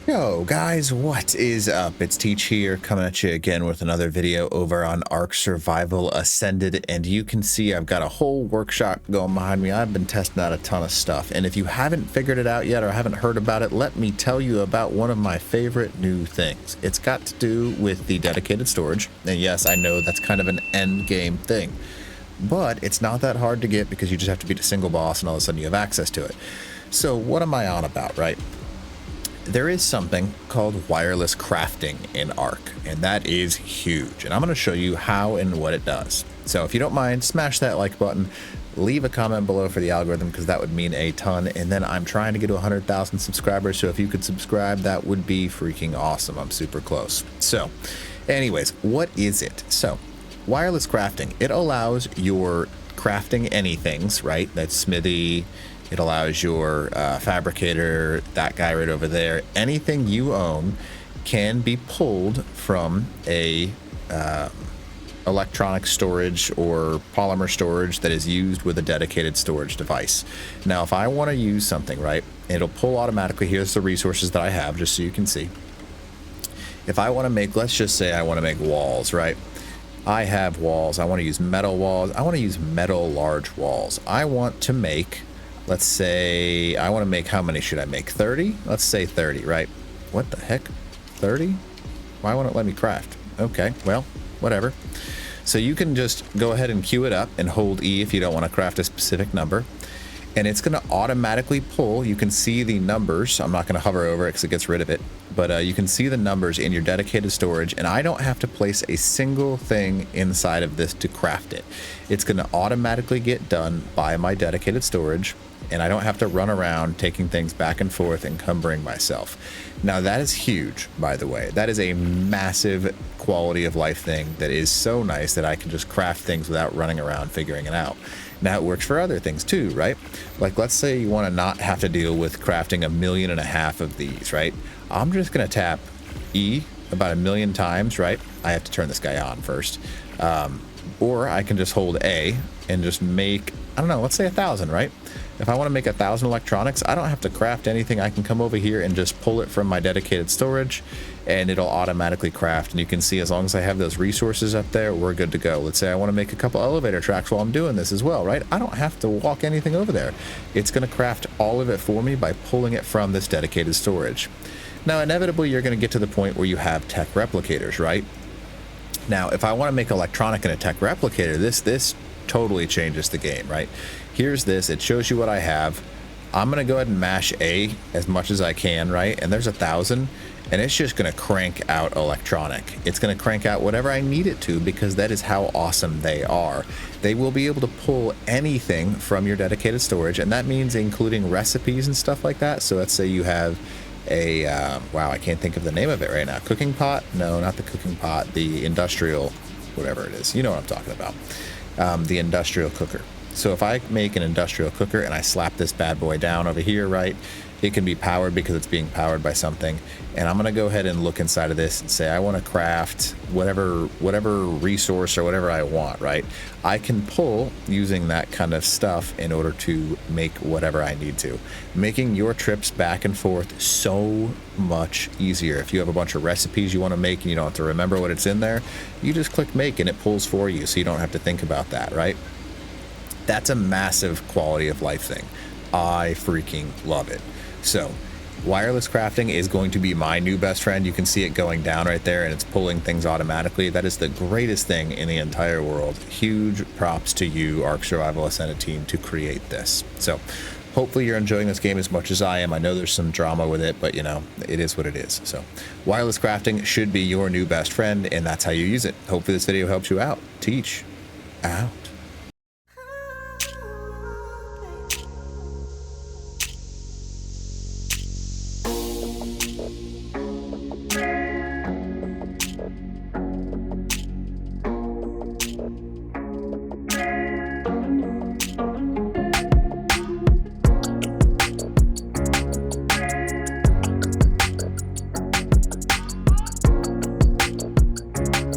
Yo guys, what is up? It's Teach here, coming at you again with another video over on Ark Survival Ascended, and you can see I've got a whole workshop going behind me. I've been testing out a ton of stuff, and if you haven't figured it out yet or haven't heard about it, let me tell you about one of my favorite new things. It's got to do with the dedicated storage, and yes, I know that's kind of an end game thing, but it's not that hard to get because you just have to beat a single boss and all of a sudden you have access to it. So what am I on about, right? There is something called wireless crafting in Ark, and that is huge. And I'm going to show you how and what it does. So if you don't mind, smash that like button, leave a comment below for the algorithm because that would mean a ton. And then I'm trying to get to 100,000 subscribers, so if you could subscribe, that would be freaking awesome. I'm super close. So anyways, what is it? So wireless crafting, it allows your crafting anythings, right? That's smithy. It allows your fabricator, that guy right over there, anything you own can be pulled from a electronic storage or polymer storage that is used with a dedicated storage device. Now, if I want to use something, right, it'll pull automatically. Here's the resources that I have, just so you can see. If I want to make, let's just say I want to make walls, right? I have walls. I want to use metal walls. I want to use metal large walls. I want to make, let's say, I want to make, how many should I make? 30? Let's say 30, right? What the heck? 30? Why won't it let me craft? Okay, well, whatever. So you can just go ahead and queue it up and hold E if you don't want to craft a specific number. And it's going to automatically pull. You can see the numbers. I'm not going to hover over it because it gets rid of it. But you can see the numbers in your dedicated storage. And I don't have to place a single thing inside of this to craft it. It's going to automatically get done by my dedicated storage. And I don't have to run around taking things back and forth, encumbering myself. Now that is huge, by the way. That is a massive quality of life thing that is so nice that I can just craft things without running around figuring it out. Now it works for other things too, right? Like, let's say you want to not have to deal with crafting 1.5 million of these, right? I'm just going to tap E about 1 million times, right? I have to turn this guy on first. Or I can just hold A and just make, I don't know, let's say 1,000, right? If I want to make 1,000 electronics, I don't have to craft anything. I can come over here and just pull it from my dedicated storage and it'll automatically craft. And you can see, as long as I have those resources up there, we're good to go. Let's say I want to make a couple elevator tracks while I'm doing this as well, right? I don't have to walk anything over there. It's going to craft all of it for me by pulling it from this dedicated storage. Now, inevitably, you're going to get to the point where you have tech replicators, right? Now, if I want to make electronic in a tech replicator, this totally changes the game, right? Here's this. It shows you what I have. I'm going to go ahead and mash A as much as I can, right? And there's 1,000, and it's just going to crank out electronic. It's going to crank out whatever I need it to, because that is how awesome they are. They will be able to pull anything from your dedicated storage, and that means including recipes and stuff like that. So let's say you have a, wow, I can't think of the name of it right now. Cooking pot? No, not the cooking pot. The industrial, whatever it is. You know what I'm talking about. The industrial cooker. So if I make an industrial cooker and I slap this bad boy down over here, right, it can be powered because it's being powered by something. And I'm going to go ahead and look inside of this and say, I want to craft whatever resource or whatever I want, right? I can pull using that kind of stuff in order to make whatever I need to, making your trips back and forth so much easier. If you have a bunch of recipes you want to make and you don't have to remember what it's in there, you just click make and it pulls for you, so you don't have to think about that, right? That's a massive quality of life thing. I freaking love it. So wireless crafting is going to be my new best friend. You can see it going down right there and it's pulling things automatically. That is the greatest thing in the entire world. Huge props to you, Ark Survival Ascended team, to create this. So hopefully you're enjoying this game as much as I am. I know there's some drama with it, but you know, it is what it is. So wireless crafting should be your new best friend, and that's how you use it. Hopefully this video helps you out. Teach out.